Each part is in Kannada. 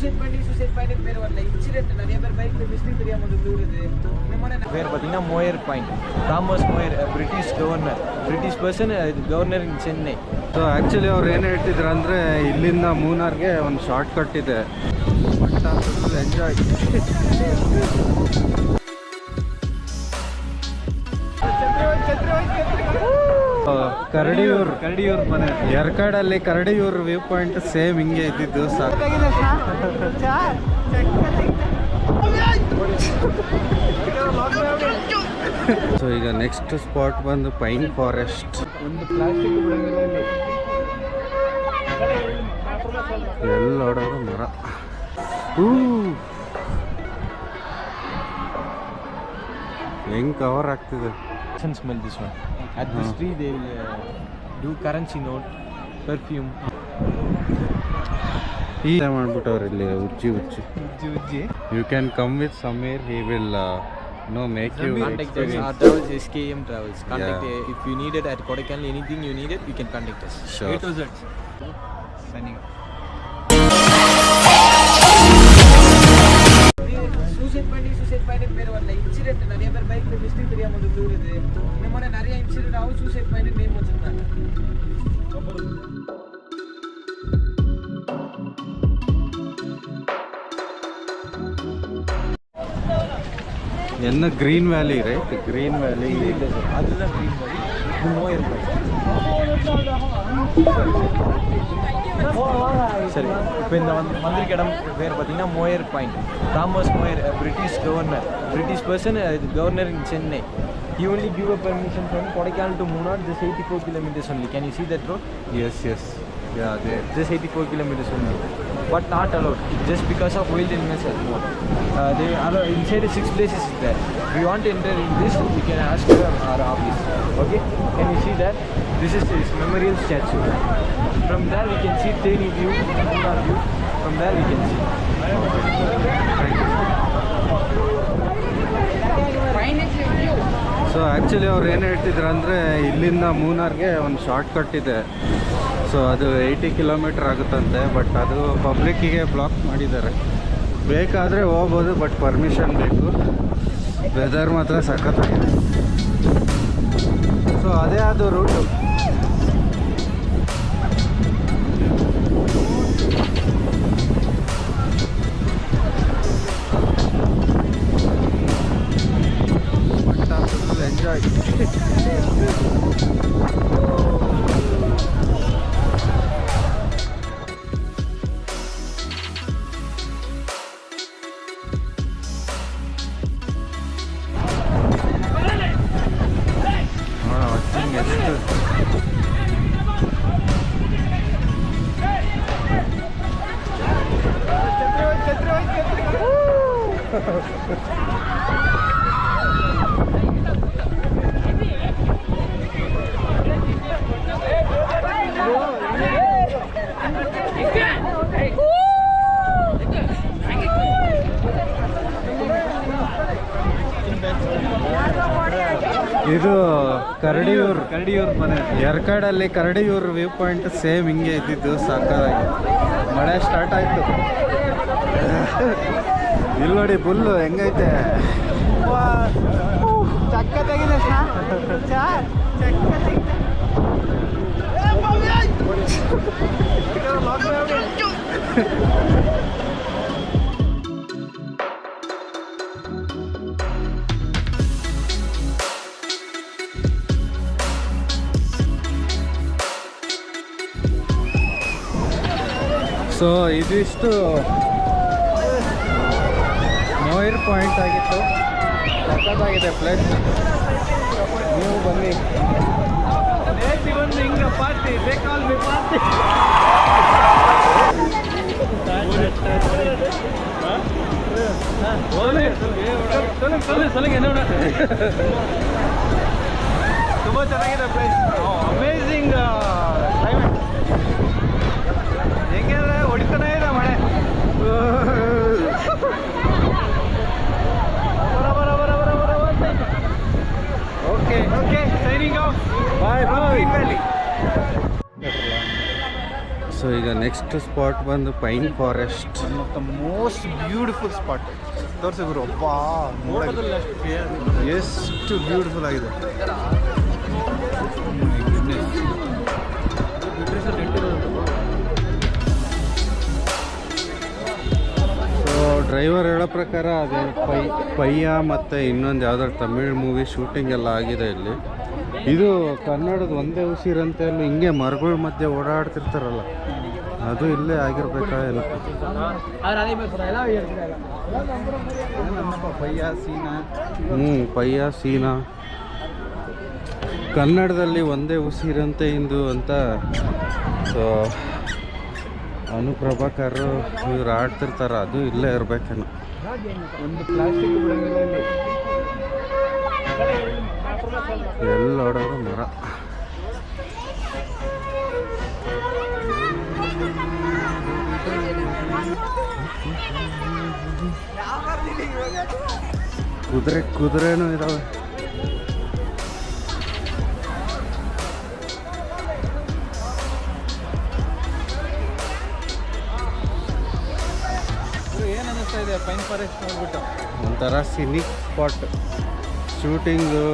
சூசைட் பண்ணி பேர் வரல. இன்சிடென்ட் நிறைய பேர் பைக்ல மிஸ்டேக் தெரியாம வந்து விழுது. பேர் பார்த்தீங்கன்னா Moir point. Thomas Moir British governor, British person governor in Chennai. So actually ಅವ್ರು ಏನು ಹೇಳ್ತಿದ್ರು ಅಂದರೆ ಇಲ್ಲಿಂದ ಮೂನಾರ್ಗೆ ಒಂದು ಶಾರ್ಟ್ ಕಟ್ ಇದೆ. Full enjoy. ಕರಡಿಯೂರ್ ಮನೆ ಯರ್ಕಾಡಲ್ಲಿ ಕರಡಿಯೂರ್ ವ್ಯೂ ಪಾಯಿಂಟ್ ಸೇಮ್ ಹಿಂಗೆ ಇದ್ದಿದ್ದು ಸಾಕಾಗಿದೆ. ಸೊ ಈಗ ನೆಕ್ಸ್ಟ್ ಸ್ಪಾಟ್ ಬಂದು ಪೈನ್ ಫಾರೆಸ್ಟ್. ಒಂದು ಪ್ಲಾಸ್ಟಿಕ್ ಎಲ್ಲ ನೋಡೋದು ಮರ. ಹೆಂಗ್ ಕವರ್ ಆಗ್ತಿದೆ. Smell this one at this tree they will do currency note, perfume. ಈ ಮಾಡ್ಬಿಟ್ಟವ್ರು ಇಲ್ಲಿ ಉಜ್ಜಿ you can come with Sameer, he will make you contact us. Our travels SKM Travels. Contact if you need it at Kodaikanal, anything you need it, you can contact us. Sure. A to Z. Signing. Suicide பண்ணி பேர் வரல. இன்சிடென்ட் நிறைய பேர் பைக்ல மிஸ்டேக் தெரியாம வந்து விழுது. இந்த மாதிரி நிறைய இன்சிடென்ட் ஆகும். சூசைட் பண்ணி நேம் வச்சிருந்தாங்க. என்ன கிரீன் வேலி ரைட்? கிரீன் வேலி அதுதான் கிரீன் வேலி. மோயர் சரி, இப்போ இந்த மந்திரிக்க இடம் பேர் பார்த்தீங்கன்னா Moir point. Thomas Moir British governor, British person governor in Chennai. He only give a permission from Kodaikanal to Munnar, just 84 kilometers only. Can you see that road? Yes. Yeah, there. Just 84 kilometers only. But not allowed, just because of wild animals as well. They allow inside 6 places is there. If you want to enter in this, you can ask our office. Okay? Can you see that? This is his memorial statue. From there we can see Theni view, Munnar view. From there we can see. So actually ಅವ್ರು ಏನು ಹೇಳ್ತಿದ್ರು ಅಂದರೆ ಇಲ್ಲಿಂದ ಮೂನಾರ್ಗೆ ಒಂದು ಶಾರ್ಟ್ ಕಟ್ ಇದೆ. ಸೊ ಅದು 80 ಕಿಲೋಮೀಟ್ರ್ ಆಗುತ್ತಂತೆ. ಬಟ್ ಅದು ಪಬ್ಲಿಕ್ಕಿಗೆ ಬ್ಲಾಕ್ ಮಾಡಿದ್ದಾರೆ. ಬೇಕಾದರೆ ಹೋಗ್ಬೋದು, ಬಟ್ ಪರ್ಮಿಷನ್ ಬೇಕು. ವೆದರ್ ಮಾತ್ರ ಸಖತ್ತಾಗಿದೆ. ಸೊ ಅದೇ ಅದು ರೂಟು. ಎಂಜಾಯ್. ಇದು ಕರಡಿಯೂರ್ ಮನೆ ಯರ್ಕಾಡಲ್ಲಿ ಕರಡಿಯೂರ್ ವ್ಯೂ ಪಾಯಿಂಟ್ ಸೇಮ್ ಹಿಂಗೆ ಇದ್ದಿದ್ದು ಸಾಕಾಗಿ. ಮಳೆ ಸ್ಟಾರ್ಟ್ ಆಯಿತು. ಇಲ್ಲಿ ನೋಡಿ ಫುಲ್ಲು ಹೆಂಗೈತೆ. ಚಕ್ಕತ್ತಾಗಿದೆ ಸೊ ಇದಿಷ್ಟು ಮೋಯರ್ ಪಾಯಿಂಟ್ ಆಗಿತ್ತು. ಸಖತ್ತಾಗಿದೆ ಪ್ಲೇಸ್. ನೀವು ಬನ್ನಿ. ಪಾರ್ಟಿ ತುಂಬ ಚೆನ್ನಾಗಿದೆ ಪ್ಲೇಸ್. Amazing climate. ಹೆಂಗೆ ಅಂದರೆ ಹೊಡಿತಾನೇ ಇದೆ ಮಳೆ. Okay signing off. Bye. So ಈಗ ನೆಕ್ಸ್ಟ್ ನೆಕ್ಸ್ಟ್ ಸ್ಪಾಟ್ ಬಂದು pine forest. One of the most beautiful spot. ತೋರಿಸಿ ಗುರು, ಅಬ್ಬಾ ಎಷ್ಟು ಬ್ಯೂಟಿಫುಲ್ ಆಗಿದೆ. ಸೊ ಡ್ರೈವರ್ ಹೇಳೋ ಪ್ರಕಾರ ಅದೇ ಪಯ್ಯ ಮತ್ತು ಇನ್ನೊಂದು ಯಾವ್ದಾದ್ರು ತಮಿಳ್ ಮೂವಿ ಶೂಟಿಂಗ್ ಎಲ್ಲ ಆಗಿದೆ ಇಲ್ಲಿ. ಇದು ಕನ್ನಡದ ಒಂದೇ ಉಸಿರಂತೆ ಅಲ್ಲಿ ಹಿಂಗೆ ಮರಗಳ ಮಧ್ಯೆ ಓಡಾಡ್ತಿರ್ತಾರಲ್ಲ, ಅದು ಇಲ್ಲೇ ಆಗಿರ್ಬೇಕಾ ಏನು. ಪಯ್ಯ ಸೀನಾ ಕನ್ನಡದಲ್ಲಿ ಒಂದೇ ಉಸಿರಂತೆ ಇಂದು ಅಂತ. ಸೊ ಅನುಪ್ರಭಾಕರ್ ಇವ್ರು ಆಡ್ತಿರ್ತಾರ, ಅದು ಇಲ್ಲೇ ಇರ್ಬೇಕೇನೋ. ಒಂದು ಪ್ಲಾಸ್ಟಿಕ್ ಎಲ್ಲಿ ನೋಡೋದು ಮರ. ಕುದುರೆನೂ ಇದಾವೆ. ಏನು ಅನ್ನಿಸ್ತಾ ಇದೆ ಪೈನ್ ಫಾರೆಸ್ಟ್ ನೋಡ್ಬಿಟ್ಟು? ಒಂಥರ ಸಿನಿಕ್ ಸ್ಪಾಟ್, ಶೂಟಿಂಗು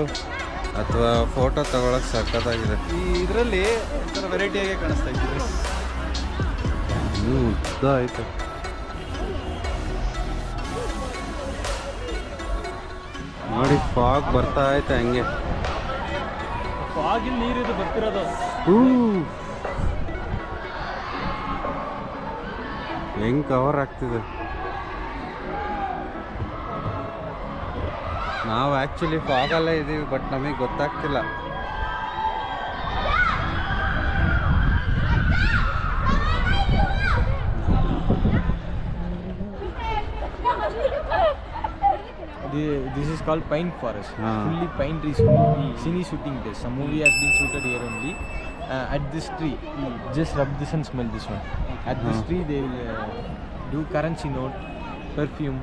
ಅಥವಾ ಫೋಟೋ ತಗೊಳಕ್ಕೆ ಸಕ್ಕತ್ತಾಗಿದೆ. ಈ ಇದರಲ್ಲಿ ಒಂಥರ ವೆರೈಟಿಯಾಗಿ ಕಾಣಿಸ್ತಾ ಇದ್ದೀವಿ. ಉದ್ದ ಆಯ್ತು. ನೋಡಿ ಫಾಗ್ ಬರ್ತಾ ಐತೆ ಹಂಗೆ. ಫಾಗಿಲ್ ನೀರಿದು ಬರ್ತಿರೋದು. ಹೆಂಗ್ ಕವರ್ ಆಗ್ತಿದೆ. ನಾವು ಆ್ಯಕ್ಚುಲಿ ಫಾಗಲ್ಲೇ ಇದ್ದೀವಿ, ಬಟ್ ನಮಗೆ ಗೊತ್ತಾಗ್ತಿಲ್ಲ. This is called pine forest. Fully pine trees. Cine shooting place. Some movie has been shooted here only. At this tree, just rub this and smell this one. At this tree, they will do currency note, perfume,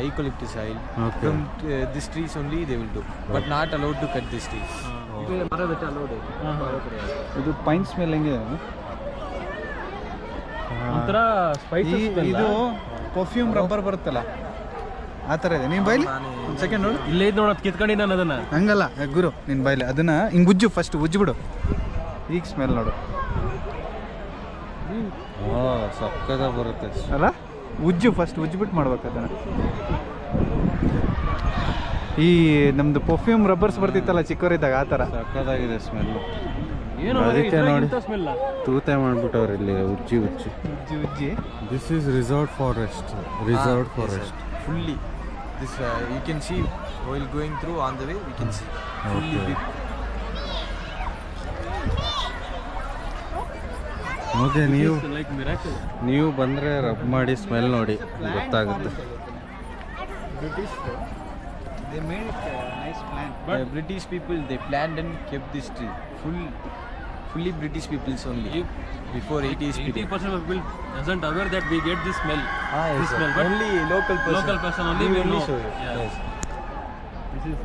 eucalyptus oil. From this trees only they will do, but not allowed to cut this tree. ಇದು ಪೈನ್ ಸ್ಮೆಲ್ ಹೆಂಗಿದೆ? ಒಂಥರ ಸ್ಪೈಸಿ. ಇದು ಪರ್ಫ್ಯೂಮ್ ರಬ್ಬರ್ ಬರುತ್ತಲ್ಲ, ಆ ಥರ ಇದೆ. ನೀನು ಬೈಲಿ ಒಂದು ಸೆಕೆಂಡ್ ನೋಡು. ಇಲ್ಲೇ ಇದು ನೋಡೋದು ಕಿತ್ಕೊಂಡು ನಾನು ಅದನ್ನ ಹಂಗಲ್ಲ ಗುರು, ನಿನ್ನ ಬೈಲಿ ಅದನ್ನ ಹಿಂಗೆ ಉಜ್ಜು, ಫಸ್ಟ್ ಉಜ್ಜಿಬಿಡು. ಈಗ ಸ್ಮೆಲ್ ನೋಡು. ಸಕ್ಕದ ಬರುತ್ತೆ ಅಲ್ಲ, ಉಜ್ಜು ಫಸ್ಟ್ ಉಜ್ಜಿಬಿಟ್ಟು ಮಾಡ್ಬೇಕು ಅದನ್ನು. ಈ ನಮ್ದು ಪರ್ಫ್ಯೂಮ್ ರಬ್ಬರ್ಸ್ ಬರ್ತಿತ್ತಲ್ಲ ಚಿಕ್ಕವರಿದ್ದಾಗ, ಆ ಥರ ಸಕ್ಕದಾಗಿದೆ ಸ್ಮೆಲ್ಲು. ಅದಕ್ಕೆ ನೋಡಿ ತೂತೆ ಮಾಡ್ಬಿಟ್ಟವ್ರು ಇಲ್ಲಿ ಉಜ್ಜಿ ಉಜ್ಜಿ ಉಜ್ಜಿ. This is reserve forest. Reserve forest fully. This you can see while going through on the way, we can see fully big. Okay, ನೀವು ಬಂದರೆ ರಬ್ ಮಾಡಿ ಸ್ಮೆಲ್ ನೋಡಿ ಗೊತ್ತಾಗುತ್ತೆ. They made it nice plan. But British people, they planned and kept this tree fully British people's only. Before 80s people. 80% of people doesn't aware that we get this smell. This smell, but only local person only will know. Yes. This is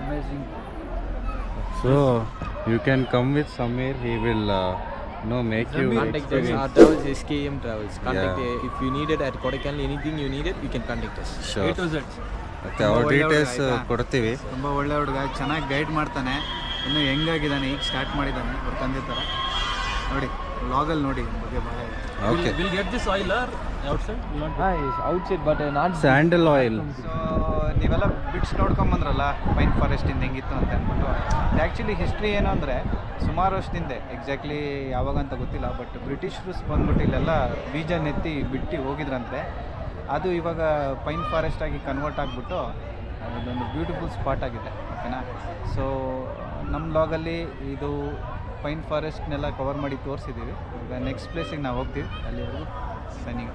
amazing. So you can come with Samir. He will make you contact us. experience. Our travels, SKM Travels. Contact if you need it at Kodaikanal, anything you need it, you can contact us. Sure. A to Z. ಮತ್ತೆ ಅವ್ರ ಡೀಟೇಲ್ಸ್ ಕೊಡ್ತೀವಿ. ತುಂಬ ಒಳ್ಳೆ ಹುಡುಗ, ಚೆನ್ನಾಗಿ ಗೈಡ್ ಮಾಡ್ತಾನೆ. ಇನ್ನೂ ಹೆಂಗಾಗಿದ್ದಾನೆ, ಈಗ ಸ್ಟಾರ್ಟ್ ಮಾಡಿದ್ದಾನೆ ಅವ್ರ ತಂದೆ ಥರ. ನೋಡಿ ವ್ಲಾಗಲ್ಲಿ ನೋಡಿ ಬಗ್ಗೆ ಭಾಳ ಇದೆ. Okay, We'll get this oil outside. You want Yes, outside, but not sandal oil. So ನೀವೆಲ್ಲ ಬಿಟ್ಸ್ ನೋಡ್ಕೊಂಬಂದ್ರಲ್ಲ ಪೈನ್ ಫಾರೆಸ್ಟಿಂದ ಹೆಂಗಿತ್ತು ಅಂತ ಅಂದ್ಬಿಟ್ಟು. ಆ್ಯಕ್ಚುಲಿ ಹಿಸ್ಟ್ರಿ ಏನು ಅಂದರೆ ಸುಮಾರು ವರ್ಷದಿಂದ, ಎಕ್ಸಾಕ್ಟ್ಲಿ ಯಾವಾಗ ಅಂತ ಗೊತ್ತಿಲ್ಲ, ಬಟ್ ಬ್ರಿಟಿಷರು ಬಂದ್ಬಿಟ್ಟು ಇಲ್ಲೆಲ್ಲ ಬೀಜ ನೆತ್ತಿ ಬಿಟ್ಟು ಹೋಗಿದ್ರಂತೆ. ಅದು ಇವಾಗ ಪೈನ್ ಫಾರೆಸ್ಟ್ ಆಗಿ ಕನ್ವರ್ಟ್ ಆಗಿಬಿಟ್ಟು ಅದೊಂದು ಬ್ಯೂಟಿಫುಲ್ ಸ್ಪಾಟ್ ಆಗಿದೆ. ಓಕೆನಾ? ಸೊ ನಮ್ಮ ಲಾಗಲ್ಲಿ ಇದು ಪೈನ್ ಫಾರೆಸ್ಟ್ನೆಲ್ಲ ಕವರ್ ಮಾಡಿ ತೋರಿಸಿದ್ದೀವಿ. ಈಗ ನೆಕ್ಸ್ಟ್ ಪ್ಲೇಸಿಗೆ ನಾವು ಹೋಗ್ತೀವಿ. ಅಲ್ಲಿವರೆಗೂ ಸೈನಿಂಗ್.